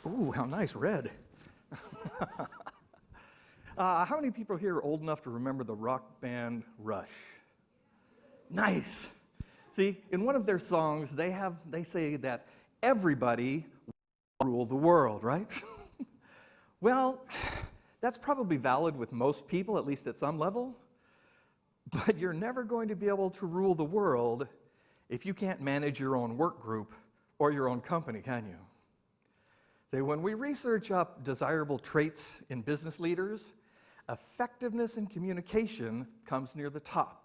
Ooh, how nice, red. How many people here are old enough to remember the rock band Rush? Nice. See, in one of their songs, they say that everybody will rule the world, right? Well, that's probably valid with most people, at least at some level. But you're never going to be able to rule the world if you can't manage your own work group or your own company, can you? See, when we research up desirable traits in business leaders, effectiveness in communication comes near the top.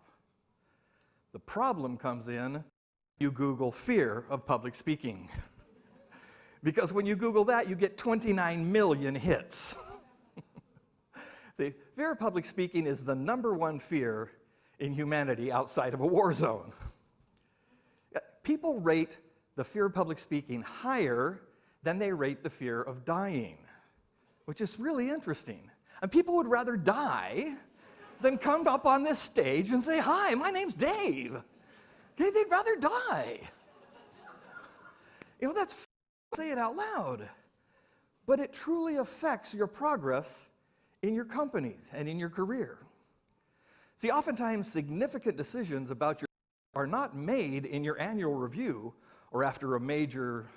The problem comes in, you Google fear of public speaking. Because when you Google that, you get 29 million hits. See, fear of public speaking is the #1 fear in humanity outside of a war zone. People rate the fear of public speaking higher than they rate the fear of dying, which is really interesting. And people would rather die than come up on this stage and say, "Hi, my name's Dave." Okay, they'd rather die. You know, that's say it out loud. But it truly affects your progress in your companies and in your career. See, oftentimes significant decisions about your are not made in your annual review or after a major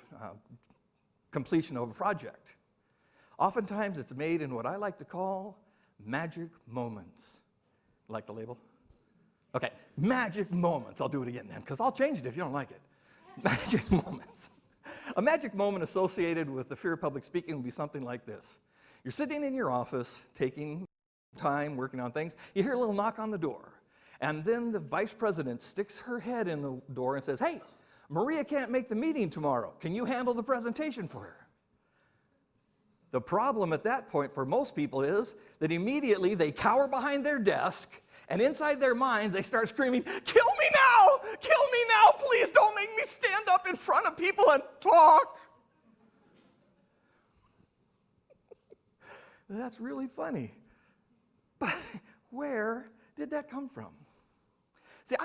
completion of a project. Oftentimes it's made in what I like to call magic moments. Like the label? Okay, magic moments. I'll do it again then, because I'll change it if you don't like it. Magic moments. A magic moment associated with the fear of public speaking would be something like this. You're sitting in your office, taking time, working on things. You hear a little knock on the door. And then the vice president sticks her head in the door and says, "Hey, Maria can't make the meeting tomorrow. Can you handle the presentation for her?" The problem at that point for most people is that immediately they cower behind their desk, and inside their minds they start screaming, "Kill me now! Kill me now! Please don't make me stand up in front of people and talk!" That's really funny. But where did that come from? See,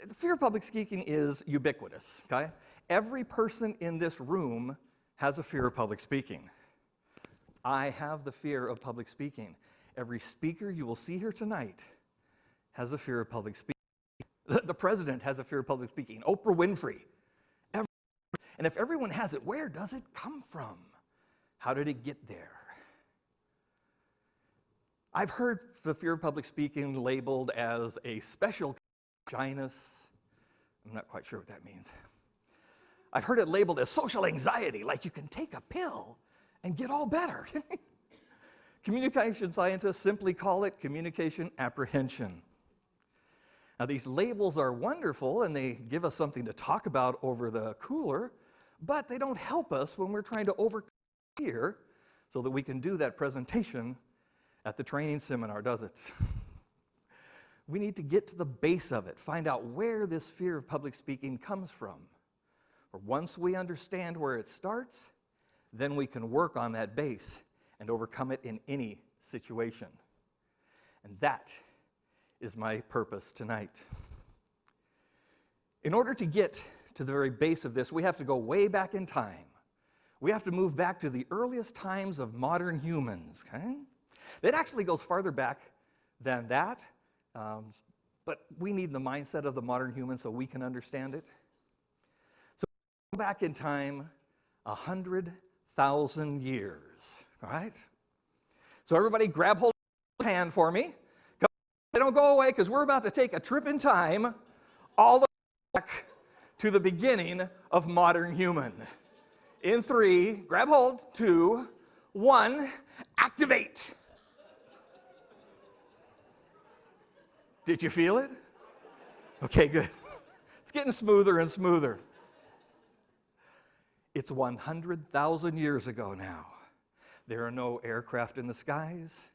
the fear of public speaking is ubiquitous, okay? Every person in this room has a fear of public speaking. I have the fear of public speaking. Every speaker you will see here tonight has a fear of public speaking. The president has a fear of public speaking. Oprah Winfrey. And if everyone has it, where does it come from? How did it get there? I've heard the fear of public speaking labeled as a special shyness. I'm not quite sure what that means. I've heard it labeled as social anxiety, like you can take a pill and get all better. Communication scientists simply call it communication apprehension. Now, these labels are wonderful and they give us something to talk about over the cooler, but they don't help us when we're trying to overcome fear so that we can do that presentation at the training seminar, does it? We need to get to the base of it, find out where this fear of public speaking comes from. For once we understand where it starts, then we can work on that base and overcome it in any situation. And that is my purpose tonight. In order to get to the very base of this, we have to go way back in time. We have to move back to the earliest times of modern humans, okay? It actually goes farther back than that, but we need the mindset of the modern human so we can understand it. So go back in time 100,000 years, all right? So everybody grab hold of your hand for me. Don't go away because we're about to take a trip in time all the way back to the beginning of modern human. In 3, grab hold, 2, 1, activate. Did you feel it? Okay, good. It's getting smoother and smoother. It's 100,000 years ago now. There are no aircraft in the skies.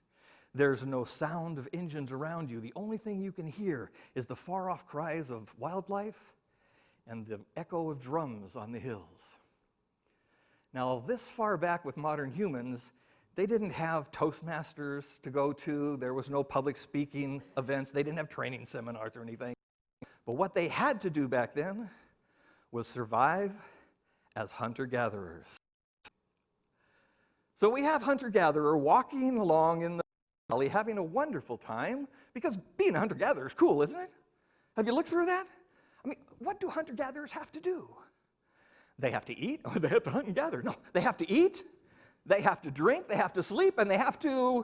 There's no sound of engines around you. The only thing you can hear is the far-off cries of wildlife and the echo of drums on the hills. Now, this far back with modern humans, they didn't have Toastmasters to go to. There was no public speaking events. They didn't have training seminars or anything. But what they had to do back then was survive as hunter-gatherers. So we have hunter-gatherer walking along in the valley, having a wonderful time, because being a hunter-gatherer is cool, isn't it? Have you looked through that? I mean, what do hunter-gatherers have to do? They have to eat, or they have to hunt and gather. No, they have to eat, they have to drink, they have to sleep, and they have to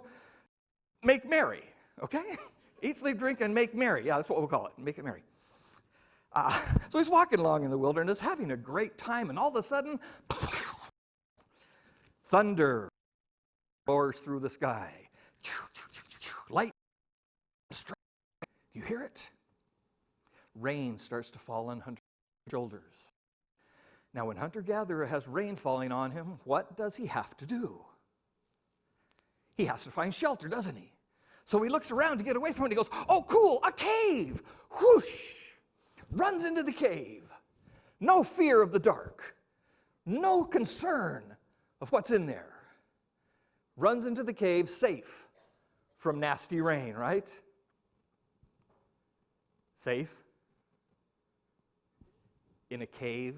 make merry, okay? Eat, sleep, drink, and make merry. Yeah, that's what we'll call it, make it merry. So he's walking along in the wilderness, having a great time, and all of a sudden, thunder roars through the sky. Light strikes. You hear it? Rain starts to fall on Hunter's shoulders. Now, when hunter-gatherer has rain falling on him, what does he have to do? He has to find shelter, doesn't he? So he looks around to get away from it. He goes, oh, cool, a cave. Whoosh! Runs into the cave. No fear of the dark. No concern of what's in there. Runs into the cave safe from nasty rain, right? Safe in a cave,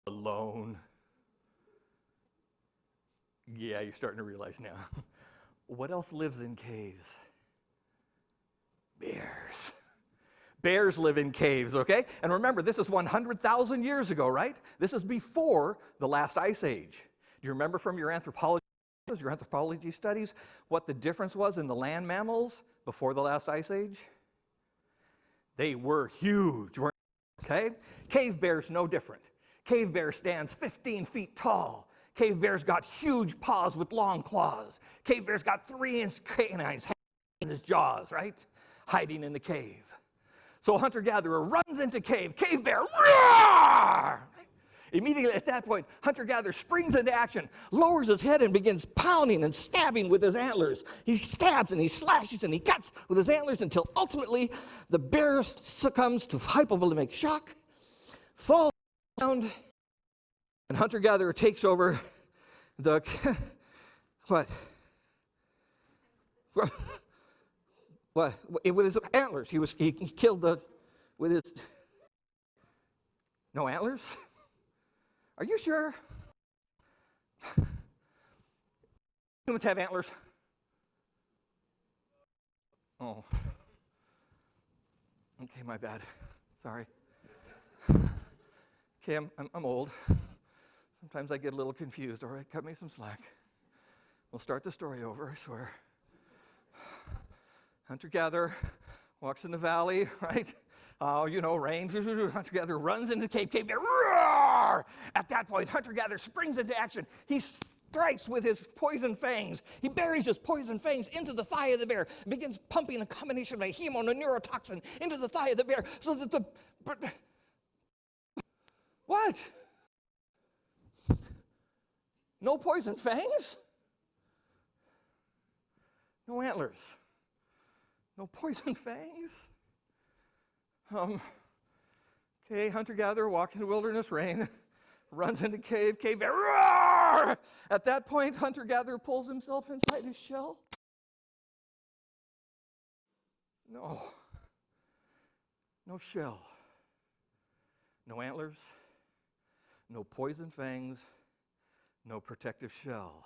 alone. Yeah, you're starting to realize now. What else lives in caves? Bears. Bears live in caves, okay? And remember, this is 100,000 years ago, right? This is before the last ice age. Do you remember from your anthropology studies what the difference was in the land mammals before the last ice age? They were huge, weren't they? Okay? Cave bears, no different. Cave bear stands 15 feet tall. Cave bear's got huge paws with long claws. Cave bear's got 3-inch canines in his jaws, right? Hiding in the cave. So hunter-gatherer runs into cave. Cave bear, roar! Immediately at that point, hunter-gatherer springs into action, lowers his head and begins pounding and stabbing with his antlers. He stabs and he slashes and he cuts with his antlers until ultimately the bear succumbs to hypovolemic shock, falls down, and hunter-gatherer takes over the, what? What? With his antlers. He killed with his, no antlers? Are you sure? Humans have antlers. Oh. Okay, my bad. Sorry. Okay, I'm old. Sometimes I get a little confused. All right, cut me some slack. We'll start the story over, I swear. Hunter-gatherer walks in the valley, right? Rain. Hunter-gatherer runs into the cave. Cave bear, roar! At that point, hunter-gatherer springs into action. He strikes with his poison fangs. He buries his poison fangs into the thigh of the bear and begins pumping a combination of a hormone and neurotoxin into the thigh of the bear so that the... What? No poison fangs? No antlers? No poison fangs? Okay, hunter-gatherer walking in the wilderness, rain, runs into cave bear, roar! At that point, hunter-gatherer pulls himself inside his shell. No shell. No antlers. No poison fangs. No protective shell.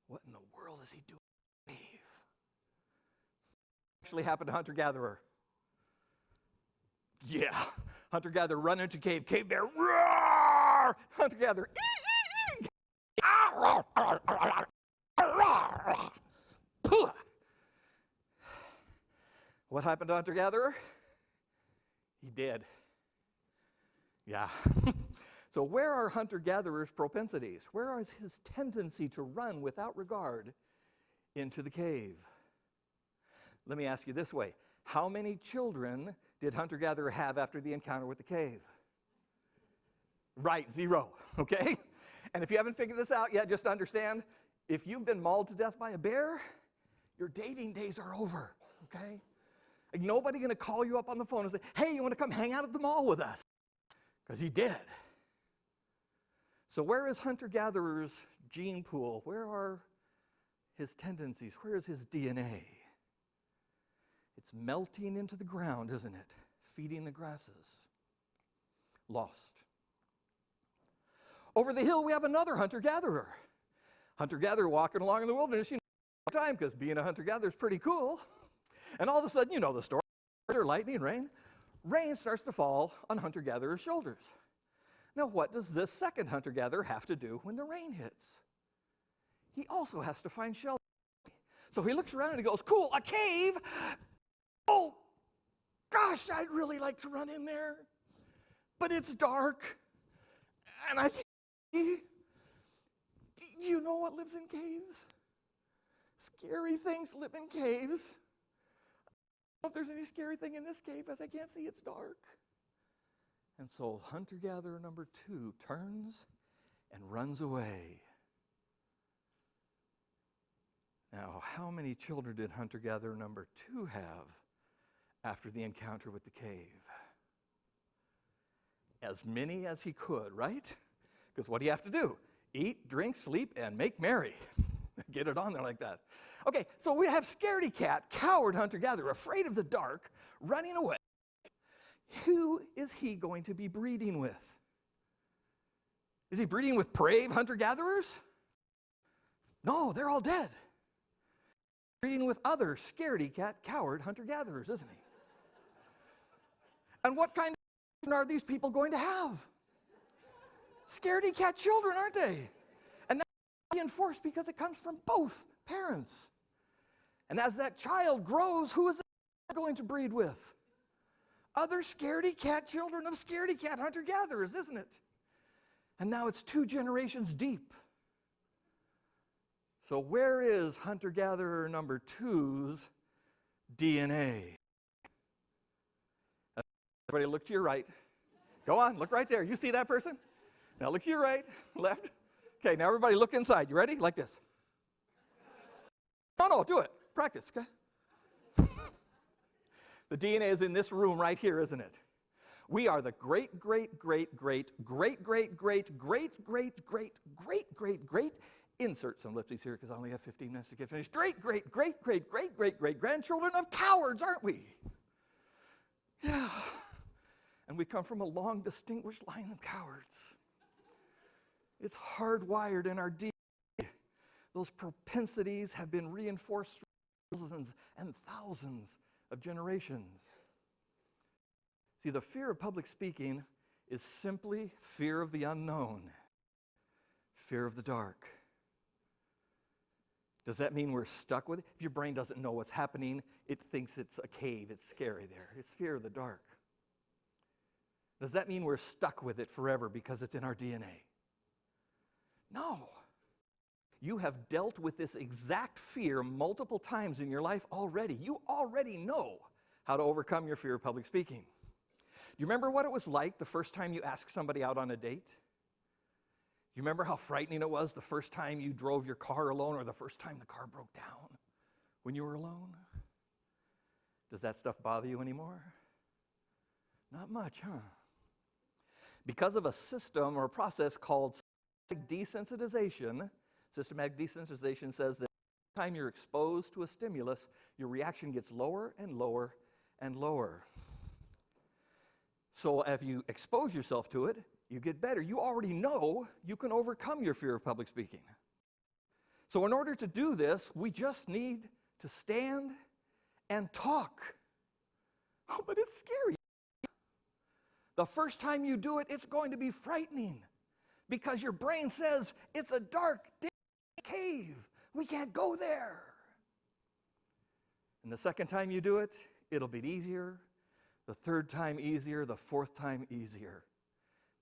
What in the world is he doing in the cave? Actually happened to hunter-gatherer. Yeah, hunter-gatherer run into cave bear, roar! Hunter-gatherer, What happened to hunter-gatherer? He did. Yeah. So where are hunter-gatherer's propensities? Where is his tendency to run without regard into the cave? Let me ask you this way. How many children did hunter-gatherer have after the encounter with the cave? Right, 0, okay? And if you haven't figured this out yet, just understand, if you've been mauled to death by a bear, your dating days are over, okay? Like, nobody's going to call you up on the phone and say, hey, you want to come hang out at the mall with us? Because he did. So where is hunter-gatherer's gene pool? Where are his tendencies? Where is his DNA? It's melting into the ground, isn't it? Feeding the grasses. Lost. Over the hill, we have another hunter-gatherer. Hunter-gatherer walking along in the wilderness, you know, all the time, because being a hunter-gatherer is pretty cool. And all of a sudden, you know the story, lightning, rain. Rain starts to fall on hunter-gatherer's shoulders. Now, what does this second hunter-gatherer have to do when the rain hits? He also has to find shelter. So he looks around and he goes, cool, a cave. Oh, gosh, I'd really like to run in there. But it's dark. And I can't see. Do you know what lives in caves? Scary things live in caves. I don't know if there's any scary thing in this cave, as I can't see, it's dark. And so hunter-gatherer number 2 turns and runs away. Now, how many children did hunter-gatherer number 2 have after the encounter with the cave? As many as he could, right? Because what do you have to do? Eat, drink, sleep, and make merry. Get it on there like that. Okay, so we have scaredy cat, coward hunter-gatherer, afraid of the dark, running away. Who is he going to be breeding with? Is he breeding with brave hunter-gatherers? No, they're all dead. Breeding with other scaredy cat, coward hunter-gatherers, isn't he? And what kind of children are these people going to have? Scaredy cat children, aren't they? And that's reinforced because it comes from both parents. And as that child grows, who is it going to breed with? Other scaredy cat children of scaredy cat hunter-gatherers, isn't it? And now it's 2 generations deep. So where is hunter-gatherer number 2's DNA? Everybody look to your right. Go on, look right there. You see that person? Now look to your right, left. Okay, now everybody look inside. You ready? Like this. No, do it. Practice, okay? The DNA is in this room right here, isn't it? We are the great, great, great, great, great, great, great, great, great, great, great, great, great, insert some ellipses here because I only have 15 minutes to get finished. Great, great, great, great, great, great, great grandchildren of cowards, aren't we? Yeah. And we come from a long, distinguished line of cowards. It's hardwired in our DNA. Those propensities have been reinforced through thousands and thousands of generations. See, the fear of public speaking is simply fear of the unknown, fear of the dark. Does that mean we're stuck with it? If your brain doesn't know what's happening, it thinks it's a cave, it's scary there. It's fear of the dark. Does that mean we're stuck with it forever because it's in our DNA? No. You have dealt with this exact fear multiple times in your life already. You already know how to overcome your fear of public speaking. Do you remember what it was like the first time you asked somebody out on a date? Do you remember how frightening it was the first time you drove your car alone or the first time the car broke down when you were alone? Does that stuff bother you anymore? Not much, huh? Because of a system or a process called desensitization. Systematic desensitization says that every time you're exposed to a stimulus, your reaction gets lower and lower and lower. So if you expose yourself to it, you get better. You already know you can overcome your fear of public speaking. So in order to do this, we just need to stand and talk. Oh, but it's scary. The first time you do it, it's going to be frightening because your brain says it's a dark cave. We can't go there. And the second time you do it, it'll be easier. The third time easier. The fourth time easier.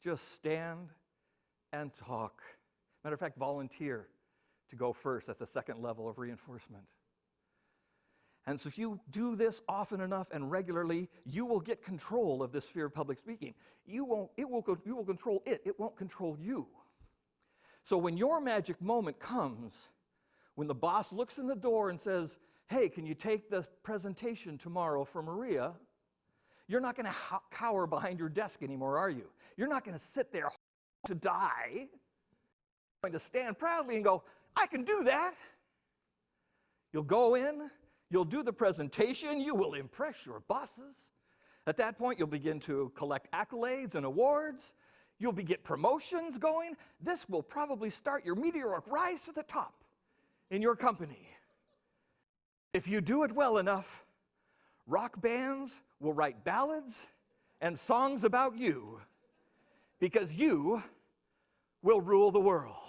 Just stand and talk. Matter of fact, volunteer to go first. That's the second level of reinforcement. And so if you do this often enough and regularly, you will get control of this fear of public speaking. You will control it. It won't control you. So when your magic moment comes, when the boss looks in the door and says, hey, can you take the presentation tomorrow for Maria? You're not going to cower behind your desk anymore, are you? You're not going to sit there to die. You're going to stand proudly and go, I can do that. You'll go in, you'll do the presentation, you will impress your bosses. At that point, you'll begin to collect accolades and awards. You'll get promotions going. This will probably start your meteoric rise to the top in your company. If you do it well enough, rock bands will write ballads and songs about you because you will rule the world.